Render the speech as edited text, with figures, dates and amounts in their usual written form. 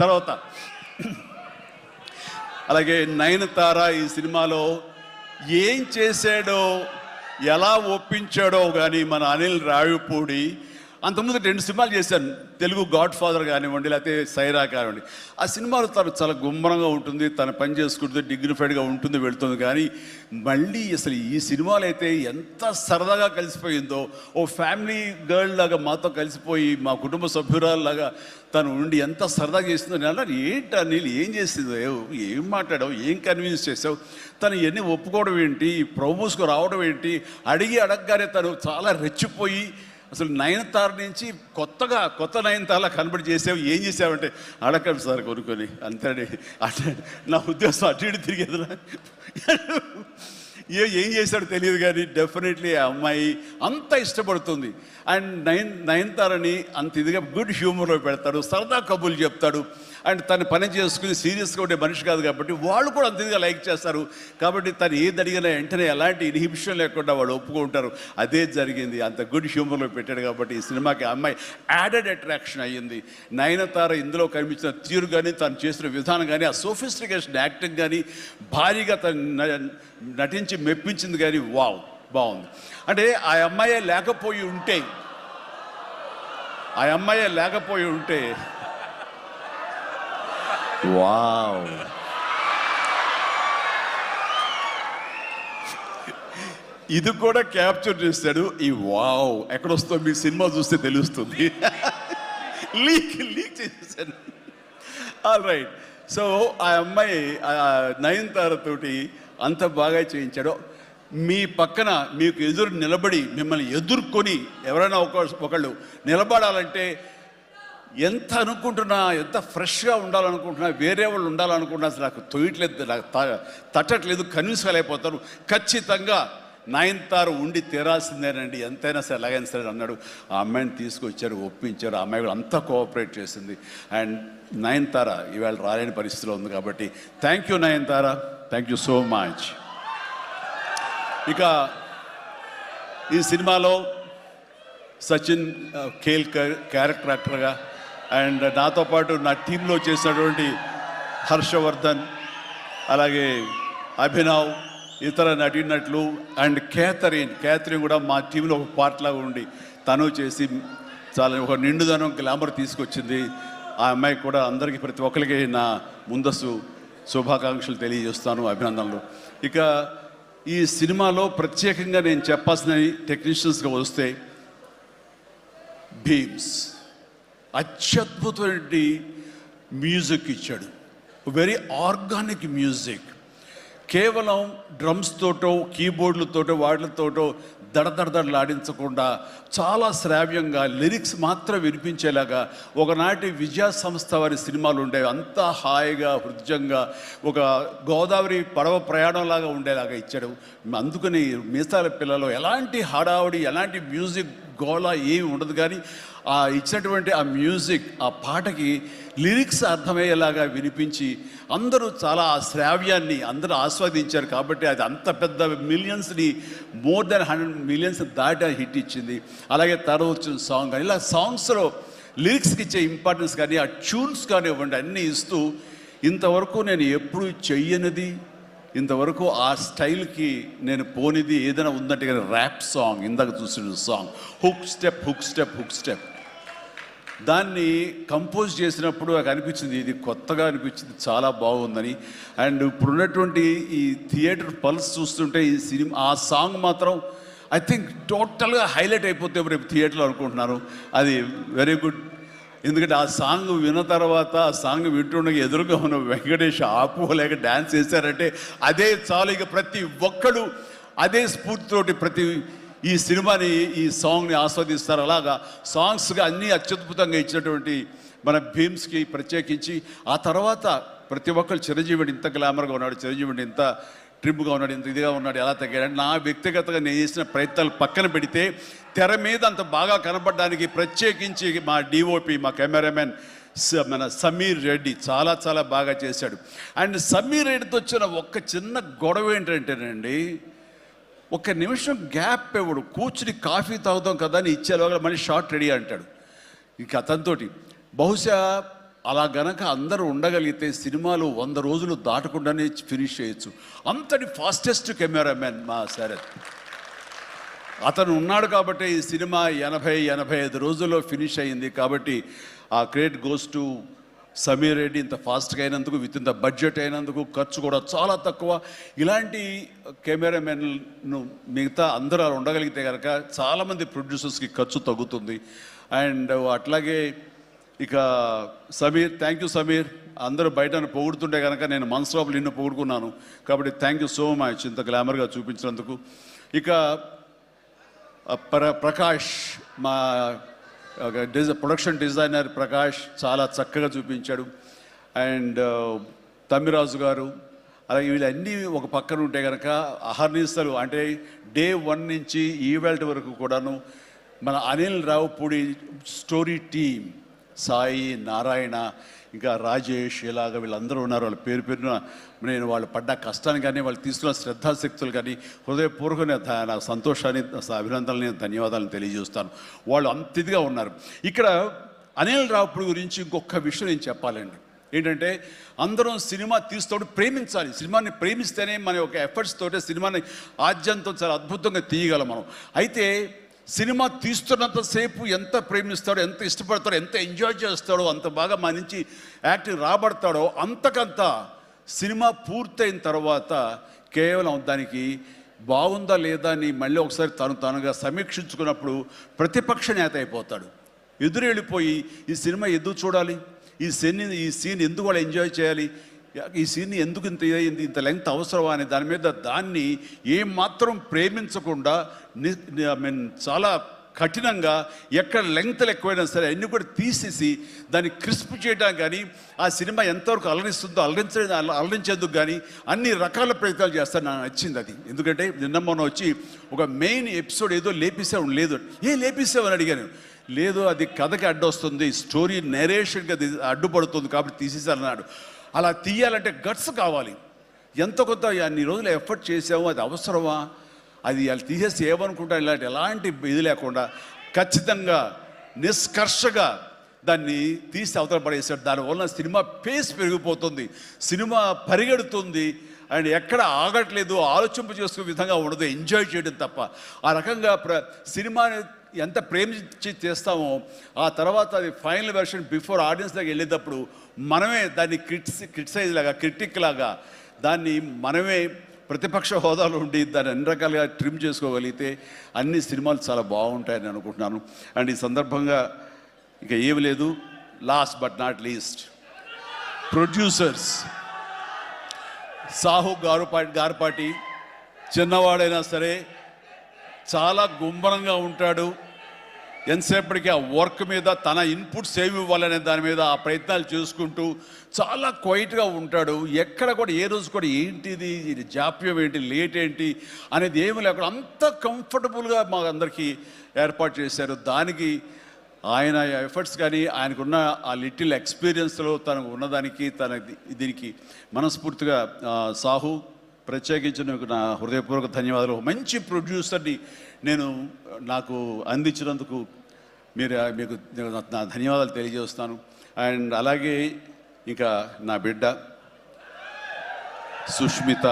తర్వాత అలాగే నయనతార ఈ సినిమాలో ఏం చేశాడో ఎలా ఒప్పించాడో కానీ మన అనిల్ రావిపూడి అంతకుముందు 2 సినిమాలు చేశాను, తెలుగు గాడ్ ఫాదర్ కానివ్వండి, లేకపోతే సైరా కానివ్వండి. ఆ సినిమాలో తను చాలా గుమ్మరంగా ఉంటుంది, తను పని చేసుకుంటుంది, డిగ్నిఫైడ్గా ఉంటుంది, వెళుతుంది. కానీ మళ్ళీ అసలు ఈ సినిమాలో అయితే ఎంత సరదాగా కలిసిపోయిందో, ఓ ఫ్యామిలీ గర్ల్ లాగా మాతో కలిసిపోయి మా కుటుంబ సభ్యురాల్లాగా తను ఉండి ఎంత సరదాగా చేసిందో. నేను అన్నాను, ఏంటి అనిల్ ఏం చేసిందో, ఏం మాట్లాడావు, ఏం కన్విన్స్ చేసావు, తను ఇవన్నీ ఒప్పుకోవడం ఏంటి, ప్రమోస్కు రావడం ఏంటి, అడగగానే తను చాలా రెచ్చిపోయి అసలు నయనతార నుంచి కొత్త నయనతారలా కనబడి చేసావు, ఏం చేసావంటే అడగండి సార్ కొనుక్కొని అంతే. అంటే నా ఉద్దేశం అటు ఇటు తిరిగేదిరా. ఏం చేశాడో తెలియదు కానీ డెఫినెట్లీ ఆ అమ్మాయి అంత ఇష్టపడుతుంది. అండ్ నయనతారని అంత ఇదిగా గుడ్ హ్యూమర్లో పెడతాడు, సరదా కబుర్లు చెప్తాడు. అండ్ తను పని చేసుకుని సీరియస్గా ఉండే మనిషి కాదు కాబట్టి వాళ్ళు కూడా అంత ఇదిగా లైక్ చేస్తారు. కాబట్టి తను ఏది అడిగినా వెంటనే ఎలాంటి ఇన్హిబిషన్ లేకుండా వాళ్ళు ఒప్పుకుంటారు. అదే జరిగింది, అంత గుడ్ హ్యూమర్లో పెట్టాడు కాబట్టి ఈ సినిమాకి ఆ అమ్మాయి యాడెడ్ అట్రాక్షన్ అయ్యింది. నయనతార ఇందులో కనిపించిన తీరు కానీ, తను చేసిన విధానం కానీ, ఆ సోఫిస్టికేషన్ యాక్టింగ్ కానీ, భారీగా తను నటించి మెప్పించింది కానీ వావ్ బాగుంది. అంటే ఆ అమ్మాయే లేకపోయి ఉంటే వావ్, ఇది కూడా క్యాప్చర్ చేస్తాడు. ఈ వావ్ ఎక్కడొస్తో మీ సినిమా చూస్తే తెలుస్తుంది. లీక్ చేసేసాడు. All right. సో ఆ అమ్మాయి నయనతార తోటి అంత బాగా చేయించాడు. మీ పక్కన మీకు ఎదురు నిలబడి మిమ్మల్ని ఎదుర్కొని ఎవరైనా ఒకళ్ళు నిలబడాలంటే ఎంత అనుకుంటున్నా, ఎంత ఫ్రెష్గా ఉండాలనుకుంటున్నా, వేరే వాళ్ళు ఉండాలనుకుంటున్నా అసలు నాకు తొయ్యట్లేదు, నాకు తట్టట్లేదు, కన్విన్స్ కాలేకపోతారు. ఖచ్చితంగా నయనతార ఉండి తీరాల్సిందేనండి, ఎంతైనా సరే ఎలాగైనా సరే అన్నాడు. ఆ అమ్మాయిని తీసుకొచ్చారు, ఒప్పించారు. ఆ అమ్మాయి కూడా అంతా కోఆపరేట్ చేసింది. అండ్ నయనతార ఇవాళ రాలేని పరిస్థితిలో ఉంది కాబట్టి thank you Nayanthara, thank you so much. ఇక ఈ సినిమాలో సచిన్ కేల్కర్ క్యారెక్టర్ యాక్టర్గా, అండ్ నాతో పాటు నా టీంలో చేసినటువంటి హర్షవర్ధన్, అలాగే అభినవ్, ఇతర నటీనటులు, అండ్ క్యాథరిన్ కూడా మా టీంలో ఒక పార్ట్ లాగా ఉండి తను చేసి చాలా ఒక నిండుదనం గ్లామర్ తీసుకొచ్చింది. ఆ అమ్మాయి కూడా అందరికీ ప్రతి ఒక్కరికి నా ముందస్తు శుభాకాంక్షలు తెలియజేస్తాను, అభినందనలు. ఇక ఈ సినిమాలో ప్రత్యేకంగా నేను చెప్పాల్సిన టెక్నీషియన్స్గా వస్తే భీమ్స్ అత్యద్భుతమైన మ్యూజిక్ ఇచ్చాడు, వెరీ ఆర్గానిక్ మ్యూజిక్. కేవలం డ్రమ్స్ తోటో కీబోర్డులతోటో వాటితోటో దడదడలాడించకుండా చాలా శ్రావ్యంగా లిరిక్స్ మాత్రం వినిపించేలాగా ఒకనాటి విజయ సంస్థ వారి సినిమాలు ఉండేవి, అంతా హాయిగా హృద్యంగా ఒక గోదావరి పడవ ప్రయాణంలాగా ఉండేలాగా ఇచ్చాడు. అందుకని మీసాల పిల్లలో ఎలాంటి హడావుడి, ఎలాంటి మ్యూజిక్ గోళ ఏమి ఉండదు. కానీ ఆ ఇచ్చినటువంటి ఆ మ్యూజిక్, ఆ పాటకి లిరిక్స్ అర్థమయ్యేలాగా వినిపించి అందరూ చాలా ఆ శ్రావ్యాన్ని అందరూ ఆస్వాదించారు. కాబట్టి అది అంత పెద్ద మిలియన్స్ని, మోర్ దెన్ 100 మిలియన్స్ దాటి హిట్ ఇచ్చింది. అలాగే తర్వాత వచ్చిన సాంగ్ కానీ, ఇలా సాంగ్స్లో లిరిక్స్కి ఇచ్చే ఇంపార్టెన్స్ కానీ, ఆ ట్యూన్స్ కానివ్వండి అన్నీ ఇస్తూ ఇంతవరకు నేను ఎప్పుడు చెయ్యనిది, ఇంతవరకు ఆ స్టైల్కి నేను పోనిది ఏదైనా ఉందంటే కానీ ర్యాప్ సాంగ్, ఇందాక చూసిన సాంగ్ హుక్ స్టెప్ దాన్ని కంపోజ్ చేసినప్పుడు నాకు అనిపించింది ఇది కొత్తగా అనిపించింది, చాలా బాగుందని. అండ్ ఇప్పుడున్నటువంటి ఈ థియేటర్ పల్స్ చూస్తుంటే ఈ సినిమా ఆ సాంగ్ మాత్రం ఐ థింక్ టోటల్గా హైలైట్ అయిపోతే రేపు థియేటర్లో అనుకుంటున్నాను. అది వెరీ గుడ్. ఎందుకంటే ఆ సాంగ్ విన్న తర్వాత, ఆ సాంగ్ వింటుండగా ఎదురుగా ఉన్న వెంకటేష్ ఆపుకోలేక డ్యాన్స్ చేశారంటే అదే చాలు. ఇక ప్రతి ఒక్కడు అదే స్ఫూర్తితోటి ప్రతి ఈ సినిమాని, ఈ సాంగ్ని ఆస్వాదిస్తారు. అలాగా సాంగ్స్గా అన్నీ అత్యద్భుతంగా ఇచ్చినటువంటి మన భీమ్స్కి ప్రత్యేకించి, ఆ తర్వాత ప్రతి ఒక్కరు చిరంజీవి ఇంత గ్లామర్గా ఉన్నాడు, చిరంజీవి ఇంత ట్రిమ్గా ఉన్నాడు, ఇంత ఇదిగా ఉన్నాడు, ఎలా తగ్గాడు. నా వ్యక్తిగతంగా నేను చేసిన ప్రయత్నాలు పక్కన పెడితే తెర మీద అంత బాగా కనపడడానికి ప్రత్యేకించి మా డిఓపి, మా కెమెరామెన్ మన సమీర్ రెడ్డి చాలా చాలా బాగా చేశాడు. అండ్ సమీర్ రెడ్డితో వచ్చిన ఒక్క చిన్న గొడవ ఏంటంటేనండి, ఒక నిమిషం గ్యాప్ ఇవ్వడు, కూర్చుని కాఫీ తాగుతాం కదా అని ఇచ్చేలోగా మళ్ళీ షార్ట్ రెడీ అంటాడు. ఇంక అతనితోటి బహుశా అలా గనక అందరూ ఉండగలిగితే సినిమాలు 100 రోజులు దాటకుండానే ఫినిష్ చేయొచ్చు. అంతటి ఫాస్టెస్ట్ కెమెరామెన్ మా శరత్. అతను ఉన్నాడు కాబట్టి ఈ సినిమా 80-85 రోజుల్లో ఫినిష్ అయింది. కాబట్టి ఆ credit goes to Sameer Reddy. ఇంత ఫాస్ట్గా అయినందుకు, విత్ ఇన్ ద బడ్జెట్ అయినందుకు, ఖర్చు కూడా చాలా తక్కువ. ఇలాంటి కెమెరామెన్ను మిగతా అందరూ ఉండగలిగితే కనుక చాలామంది ప్రొడ్యూసర్స్కి ఖర్చు తగ్గుతుంది. అండ్ అట్లాగే ఇక సమీర్, థ్యాంక్ యూ సమీర్. అందరూ బయట పొగుడుతుంటే కనుక నేను మనసులో నిన్ను పొగుడుకున్నాను. కాబట్టి థ్యాంక్ యూ సో మచ్ ఇంత గ్లామర్గా చూపించినందుకు. ఇక ప్రకాష్, మా ప్రొడక్షన్ డిజైనర్ ప్రకాష్ చాలా చక్కగా చూపించాడు. అండ్ తమ్మిరాజు గారు, అలాగే వీళ్ళన్నీ ఒక పక్కన ఉంటే కనుక అహర్నిశలు అంటే డే 1 నుంచి ఈవెల్ట్ వరకు కూడాను మన అనిల్ రావుపూడి స్టోరీ టీమ్, సాయి, నారాయణ, ఇంకా రాజేష్, ఇలాగ వీళ్ళందరూ ఉన్నారు. వాళ్ళ పేరు పేరున నేను వాళ్ళు పడ్డ కష్టాన్ని కానీ, వాళ్ళు తీసుకున్న శ్రద్ధాశక్తులు కానీ హృదయపూర్వకంగా నాకు సంతోషాన్ని, అభినందనలు, ధన్యవాదాలను తెలియజేస్తాను. వాళ్ళు అంత ఇదిగా ఉన్నారు. ఇక్కడ అనిల్ రావుపూడి గురించి ఇంకొక విషయం నేను చెప్పాలండి. ఏంటంటే అందరం సినిమా తీస్తూ ప్రేమించాలి. సినిమాని ప్రేమిస్తేనే మన యొక్క ఎఫర్ట్స్ తోటే సినిమాని ఆద్యంతం చాలా అద్భుతంగా తీయగలం మనం. అయితే సినిమా తీస్తున్నంతసేపు ఎంత ప్రేమిస్తాడో, ఎంత ఇష్టపడతాడో, ఎంత ఎంజాయ్ చేస్తాడో, అంత బాగా మన నుంచి యాక్టింగ్ రాబడతాడో, అంతకంత సినిమా పూర్తయిన తర్వాత కేవలం దానికి బాగుందా లేదా అని మళ్ళీ ఒకసారి తనుగా సమీక్షించుకున్నప్పుడు ప్రతిపక్ష నేత అయిపోతాడు. ఎదురు వెళ్ళిపోయి ఈ సినిమా ఎందుకు చూడాలి, ఈ సీన్ ఎందుకు వాళ్ళు ఎంజాయ్ చేయాలి, ఈ సీన్ని ఎందుకు ఇంత ఇదైంది, ఇంత లెంగ్త్ అవసరమా అని దాని మీద దాన్ని ఏమాత్రం ప్రేమించకుండా చాలా కఠినంగా ఎక్కడ లెంగ్త్లు ఎక్కువైనా సరే అన్నీ కూడా తీసేసి దాన్ని క్రిస్ప్ చేయడానికి కానీ, ఆ సినిమా ఎంతవరకు అలరిస్తుందో అలరించేందుకు కానీ అన్ని రకాల ప్రయత్నాలు చేస్తాను. నాకు నచ్చింది అది. ఎందుకంటే నిన్న మొన్న వచ్చి ఒక మెయిన్ ఎపిసోడ్ ఏదో లేపేసావు, లేదు లేపేసావు అని అడిగాను. లేదు, అది కథకి అడ్డొస్తుంది, స్టోరీ నెరేషన్కి అది అడ్డుపడుతుంది కాబట్టి తీసేసారన్నాడు. అలా తీయాలంటే గట్స్ కావాలి. ఎంత కొంత అన్ని రోజులు ఎఫర్ట్ చేసాము, అది అవసరమా, అది వాళ్ళు తీసేసి ఏమనుకుంటారు, ఎలాంటి ఇది లేకుండా ఖచ్చితంగా నిష్కర్షగా దాన్ని తీసి అవతల పడేసాడు. దానివల్ల సినిమా పేస్ పెరిగిపోతుంది, సినిమా పరిగెడుతుంది, అండ్ ఎక్కడ ఆగట్లేదు, ఆలోచింప చేసుకునే విధంగా ఉండదు, ఎంజాయ్ చేయడం తప్ప. ఆ రకంగా సినిమాని ఎంత ప్రేమించి చేస్తామో ఆ తర్వాత అది ఫైనల్ వెర్షన్ బిఫోర్ ఆడియన్స్ దగ్గర వెళ్ళేటప్పుడు మనమే దాన్ని క్రిటిసైజ్ లాగా, క్రిటిక్ లాగా దాన్ని మనమే ప్రతిపక్ష హోదాలో ఉండి దాన్ని అన్ని రకాలుగా ట్రిమ్ చేసుకోగలిగితే అన్ని సినిమాలు చాలా బాగుంటాయని అనుకుంటున్నాను. అండ్ ఈ సందర్భంగా ఇంకా ఏమి లేదు, last but not least producers Sahu Garapati చిన్నవాడైనా సరే చాలా గుంభనంగా ఉంటాడు. ఎంతసేపటికి ఆ వర్క్ మీద తన ఇన్పుట్స్ ఏమి ఇవ్వాలనే దాని మీద ఆ ప్రయత్నాలు చేసుకుంటూ చాలా క్వైట్గా ఉంటాడు. ఎక్కడ కూడా ఏ రోజు కూడా ఏంటిది, ఇది జాప్యం ఏంటి, లేట్ ఏంటి అనేది ఏమి లేకుండా అంత కంఫర్టబుల్గా మా అందరికీ ఏర్పాటు చేశారు. దానికి ఆయన ఎఫర్ట్స్ కానీ ఆయనకున్న ఆ లిటిల్ ఎక్స్పీరియన్స్లో తనకు ఉన్నదానికి దీనికి మనస్ఫూర్తిగా సాహు ప్రత్యేకించి నా హృదయపూర్వక ధన్యవాదాలు. మంచి ప్రొడ్యూసర్ని నాకు అందించినందుకు మీకు నా ధన్యవాదాలు తెలియజేస్తాను. అండ్ అలాగే ఇంకా నా బిడ్డ సుష్మిత,